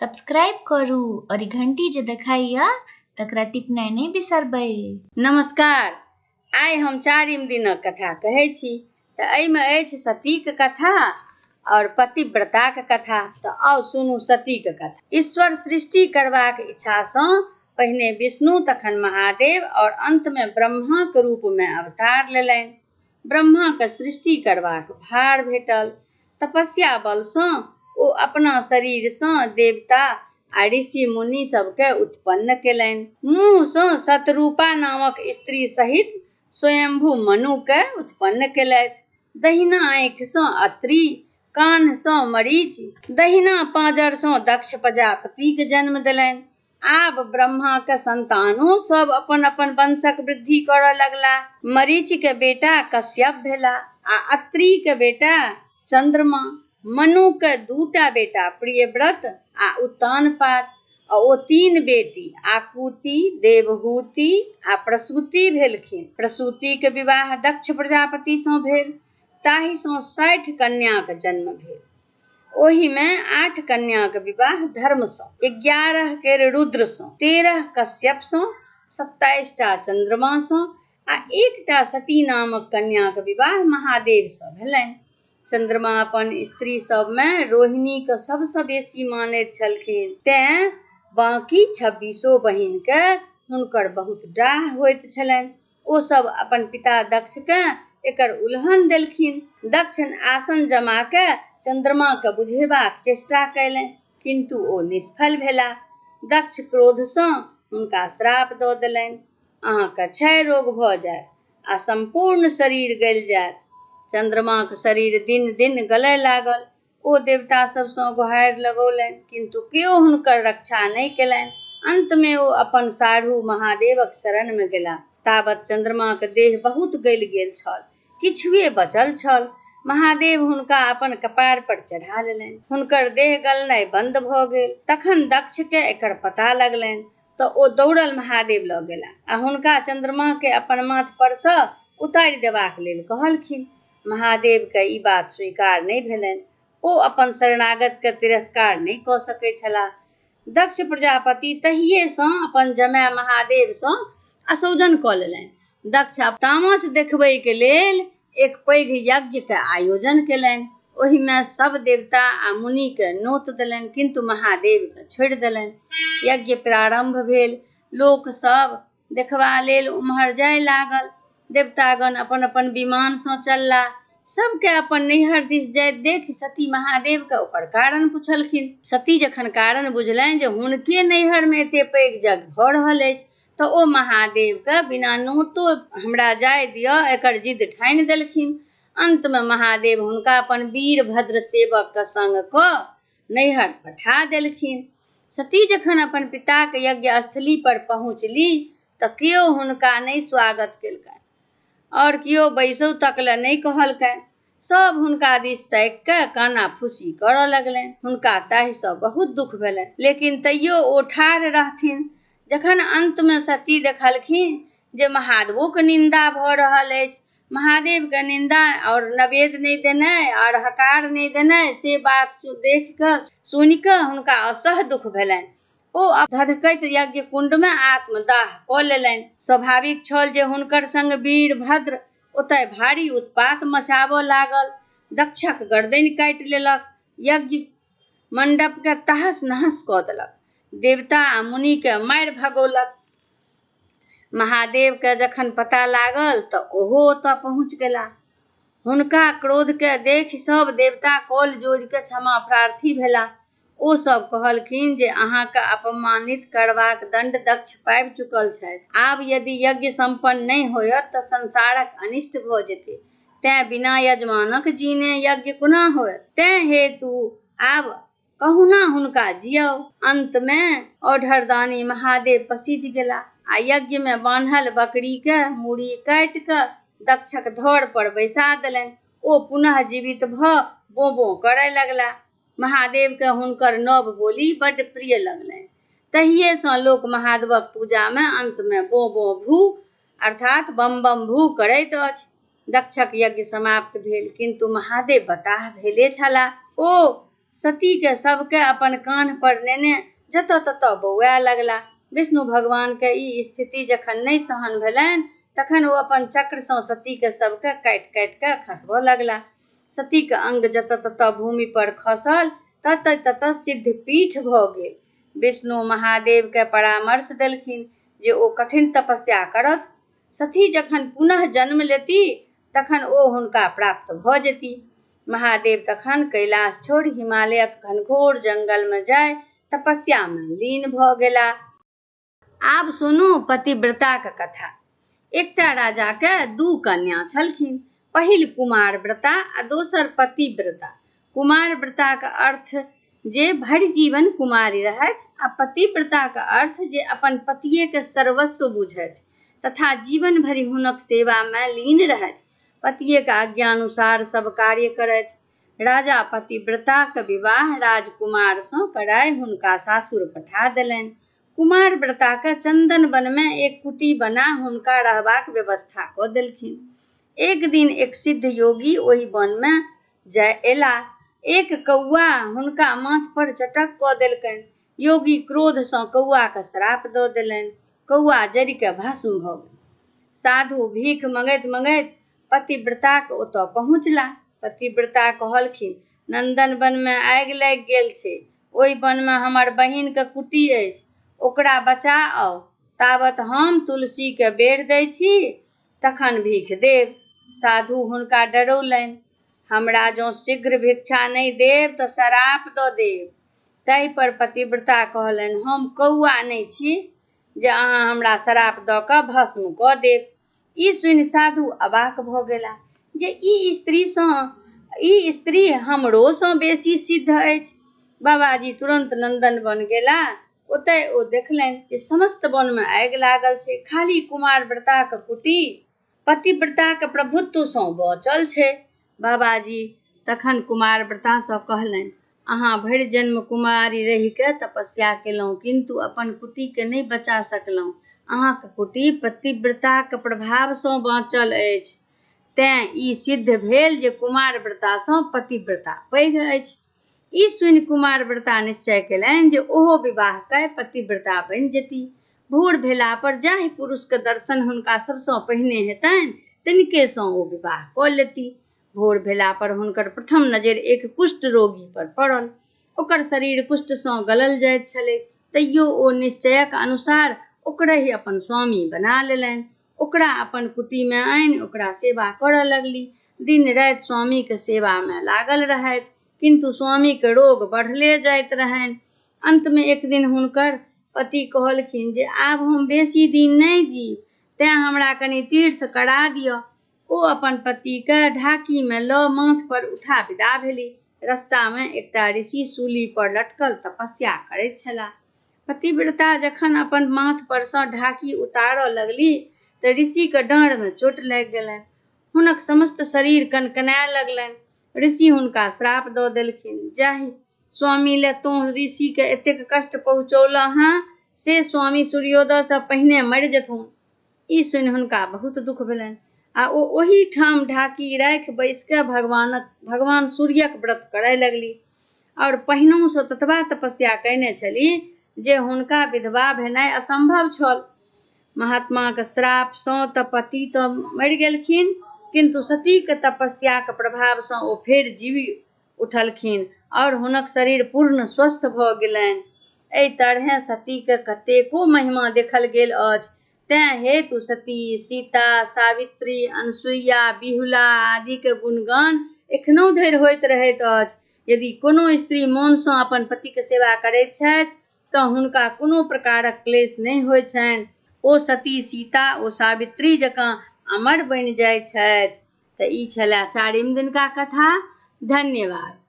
Subscribe करू और ई घंटी जे देखाइया तकरा टिपनाइ नहि बिसरबै। नमस्कार, आइ हम चारिम दिनक कथा कहै छी। तऽ एहिमे अछि सतीक कथा और पतिव्रताक कथा। तऽ आउ सुनू सतीक कथा। ईश्वर सृष्टि करबाक इच्छासँ पहिने विष्णु, तखन महादेव और अंतमे ब्रह्माक रूपमे अवतार लेलनि। ब्रह्माके सृष्टि करबाक भार भेटल। तपस्या बलसँ ओ अपना शरीरसँ देवता आ ऋषि मुनि सबके उत्पन्न केलनि। मुँहसँ शतरूपा नामक स्त्री सहित स्वयंभू मनुके उत्पन्न केलथि। दहिना आँखिसँ अत्रि, कान्हसँ मरीच, दहिना पाँजरसँ दक्ष प्रजापतिक जन्म देलनि। आब ब्रह्माके संतानो सब अपन अपन वंशक वृद्धि करऽ लगला। मरीचके बेटा कश्यप भेला आ अत्रिके बेटा चंद्रमा। मनुके दूटा बेटा प्रियव्रत आ उत्तानपाद आ ओ तीन बेटी आकुति, देवहूति आ प्रसूति भेलखिन। प्रसूतिके विवाह दक्ष प्रजापतिसँ भेल, ताहिसँ 60 कन्याक जन्म भेल। ओहिमे 8 कन्याक विवाह धर्मसँ, 11 केर रुद्रसँ, 13 कश्यपसँ, 27टा चंद्रमासँ आ 1टा सती नामक कन्याक विवाह महादेवसँ भेलनि। चंद्रमा अपन स्त्री सबमे रोहिणीके सबसँ बेसी मानैत छलखिन, तेँ बाँकी 26 बहिनके हुनकर बहुत डाह होइत छलनि। ओ सब अपन पिता दक्षके एकर उल्हन देलखिन। दक्ष आसन जमाके चंद्रमाके बुझेबाक चेष्टा कयलनि, किंतु ओ निष्फल भेला। दक्ष क्रोधसँ हुनका श्राप दऽ देलनि, अहाँके क्षय रोग भऽ जायत आ संपूर्ण शरीर गलि जायत। चंद्रमाक शरीर दिन दिन गलय लागल। ओ देवता सबसँ गुहारि लगौलनि, किंतु केओ हुनकर रक्षा नहि केलनि। अंतमे ओ अपन साढ़ू महादेवक शरणमे गेला। ताबत चंद्रमाक देह बहुत गलि गेल छल, किछुए बचल छल। महादेव हुनका अपन कपार पर चढ़ा लेलनि। हुनकर देह गलनाइ बंद भऽ गेल। तखन दक्षके एकर पता लगलनि तऽ ओ दौड़ल महादेव लग गेला आ हुनका चंद्रमाके अपन माथ परसँ उतारि देबाक लेल कहलखिन। महादेवके ई बात स्वीकार नहि भेलनि। ओ अपन शरणागतके तिरस्कार नहि कऽ सकैत छलाह। दक्ष प्रजापति तहिएसँ अपन जमाय महादेवसँ असौजन कऽ लेलनि। दक्ष तामस देखबैके लेल एक पैघ यज्ञके आयोजन केलनि। ओहिमे सब देवता आ मुनिके नोत देलनि, किंतु महादेवके छोड़ि देलनि। यज्ञ प्रारंभ भेल। लोक सब देखबा लेल उम्हर जाय लागल। देवतागण अपन अपन विमानसँ चलला। सबके अपन नैहर दिस जाइत देखि सती महादेवके ओकर कारण पुछलखिन। सती जखन कारण बुझलनि जे हुनके नैहरमे एते पैघ यज्ञ भऽ रहल अछि, तऽ ओ महादेवके बिना नोतो हमरा जाय दिअ एकर जिद ठानि देलखिन। अंतमे महादेव हुनका अपन वीरभद्र सेवकके संग कऽ नैहर पठा देलखिन। सती जखन अपन पिताके यज्ञ स्थली पर पहुँचली तऽ केओ हुनका नहि स्वागत केलकनि और केओ बैसो तक ले नहि कहलकनि। सब हुनका दिस ताकि कऽ कानाफूसी करऽ लगलनि। हुनका ताहिसँ बहुत दुख भेलनि, लेकिन तैयो ओ ठाढ़ रहथिन। जखन अंतमे सती देखलखिन जे महादेवोके निंदा भऽ रहल अछि, महादेवके निंदा और नवेद नहि देनाइ और हकार नहि देनाइ, से बात देख कऽ सुनि कऽ हुनका असह दुख भेलनि। ओ धधकैत यज्ञ कुंडमे आत्मदाह कऽ लेलनि। स्वाभाविक छल जे हुनकर संग वीरभद्र ओतय भारी उत्पात मचाबऽ लागल। दक्षक गर्दनि काटि लेलक, यज्ञ मंडपके तहस नहस कऽ देलक, देवता आ मुनिके मारि भगौलक। महादेवके जखन पता लागल तऽ ओहो ओतऽ पहुँच गेला। हुनका क्रोधके देखि सब देवता कल जोड़ि कऽ क्षमा प्रार्थी भेला। ओ सब कहलखिन जे अहाँके अपमानित करबाक दंड दक्ष पाबि चुकल छथि। आब यदि यज्ञ संपन्न नहि होयत तऽ संसारक अनिष्ट भऽ जेतै, तेँ बिना यजमानक जीने यज्ञ कोना होयत। तेँ हेतु आब कहुना हुनका जियाउ। अंतमे औढ़रदानी महादेव पसीज गेला आ यज्ञमे बान्हल बकरीके मूड़ी काटि कऽ दक्षक धड़ पर बैसा देलनि। ओ पुनः जीवित भऽ बों बों करय लगला। महादेवके हुनकर नव बोली बड्ड प्रिय लगलनि। तहिएसँ लोक महादेवक पूजामे अंतमे बों बों भू अर्थात बम बम भू करैत अछि। दक्षक यज्ञ समाप्त भेल, किंतु महादेव बताह भेले छलाह। ओ सती के सबके अपन कान पर नेने जतऽ ततऽ बौआए लगला। विष्णु भगवान के ई स्थिति जखन नहि सहन भेलनि तखन ओ अपन चक्र सँ सती के सबके काटि काटि के खसबऽ लगला। सती के अंग जतऽ ततऽ भूमि पर खसल, ततऽ ततऽ सिद्ध पीठ भऽ गेल। विष्णु महादेव के परामर्श देलखिन जे ओ कठिन तपस्या करत। सती जखन पुनः जन्म लेती तखन ओ हुनका प्राप्त भऽ जेती। महादेव तखन कैलाश छोड़ि हिमालयक घनघोर जंगल में जाय तपस्या में लीन भऽ गेला। आब सुनू पतिव्रताक कथा। एकटा राजा के दू कन्या छलखिन, पहिल कुमारव्रता आ दोसर पतिव्रता। कुमारव्रताक अर्थ जे भरि जीवन कुमारी रहथि, आ पतिव्रताक अर्थ जे अपन पतिये के सर्वस्व बुझथि तथा जीवन भरि हुनक सेवा में लीन रहथि, पतिये के आज्ञानुसार सब कार्य करथि। राजा पतिव्रताक विवाह राजकुमार सँ कराय हुनका सासुर पठा देलनि। कुमारव्रता के चंदन वन में एक कुटी बना हुनका रहबाक व्यवस्था कऽ देलखिन। एक दिन एक सिद्ध योगी ओहि वन में जाय एला। एक कौआ हुनका माथ पर चटक कऽ देलकनि। योगी क्रोध सँ कौआ के श्राप दऽ देलनि। कौआ जरि के भस्म भऽ गेल। साधु भीख मंगैत मंगैत पतिव्रता के ओतऽ पहुँचला। पतिव्रता कहलखिन, नंदन वन में आगि लागि गेल छै, ओहि वन में हमर बहिन के कुटी अछि, ओकरा बचा आउ, ताबत हम तुलसी के बेर दै छी, तखन भीख देब। साधु हुनका डरौलनि, हमरा जँ शीघ्र भिक्षा नहि देब तऽ श्राप दऽ देब। ताहि पर पतिव्रता कहलनि, हम कौआ नहि छी जे अहाँ हमरा श्राप दऽ कऽ भस्म कऽ देब। ई सुनि साधु अवाक भऽ गेला जे ई स्त्री हमरो सँ बेसी सिद्ध अछि। बाबाजी तुरंत नंदन वन गेला। ओतय ओ देखलनि जे समस्त वन में आगि लागल छै, खाली कुमारव्रताक कुटी पतिव्रताक प्रभुत्व सँ बचल छै। बाबाजी तखन कुमारव्रता सँ कहलनि, अहाँ भरि जन्म कुमारी रहि के तपस्या केलहुँ, किंतु अपन कुटी के नहि बचा सकलहुँ। अहाँक कुटी पतिव्रताक प्रभाव सँ बाँचल अछि, तेँ ई सिद्ध भेल जे कुमारव्रता सँ पतिव्रता पैघ अछि। ई सुनि कुमारव्रता निश्चय केलनि जे ओहो विवाह कय पतिव्रता बनि जेती। भोर भेला पर जाहि पुरुष के दर्शन हुनका सबसँ पहिने हेतनि तिनके सँ ओ विवाह कऽ लेती। भोर भेला पर हुनकर प्रथम नजरि एक कुष्ठ रोगी पर पड़ल। ओकर शरीर कुष्ठ सँ गलल जाइत छलै, तैयो ओ निश्चयक अनुसार ओकरे ही अपन स्वामी बना लेलनि। ओकरा अपन कुटी में आनि ओकरा सेवा करऽ लगली। दिन राति स्वामी के सेवा में लागल रहथि, किंतु स्वामी के रोग बढ़ले जाइत रहनि। अंत में एक दिन हुनकर पति कहलखिन जे आब हम बेसी दिन नहि जीब, तेँ हमरा कनि तीर्थ करा दिअ। ओ अपन पति के ढाकी में लऽ माथ पर उठा विदा भेली। रस्ता में एकटा ऋषि सूली पर लटकल तपस्या करैत छलाह। पतिव्रता जखन अपन माथ पर सँ ढाकी उतारऽ लगली तऽ ऋषि के डाँड़ में चोट लागि गेलनि। हुनक समस्त शरीर कनकनाय लगलनि। ऋषि हुनका श्राप दऽ देलखिन, जाहि स्वामी ले तों ऋषि के एतेक कष्ट पहुँचौलह हैं, से स्वामी सूर्योदय सँ पहिने मरि जेथुन। ई सुनि हुनका बहुत दुख भेलनि आ ओ ओही ठाम ढाकी राखि बैसि के भगवान सूर्यक व्रत करय लगली और पहिनहु सँ ततबा तपस्या कयने छली जे हुनका विधवा भेनाइ असंभव छल। महात्माक श्राप सँ तऽ पति तऽ मरि गेलखिन, किंतु सतीक तपस्याक प्रभाव सँ ओ फेर जीवी उठलखिन और हुनक शरीर पूर्ण स्वस्थ भऽ गेलनि। एहि तरहें सतीक कतेको महिमा देखल गेल अछि। तेँ हेतु सती, सीता, सावित्री, अनसुईया, बिहुला आदि के गुणगान एखनो धरि होइत रहैत अछि। यदि कोनो स्त्री मोन सँ अपन पति के सेवा करैत छथि तऽ हुनका कोनो प्रकारक क्लेश नहि होइत छनि। ओ सती, सीता, ओ सावित्री जकाँ अमर बनि जाइत छथि। तऽ ई छलै चारिम दिनका कथा। धन्यवाद।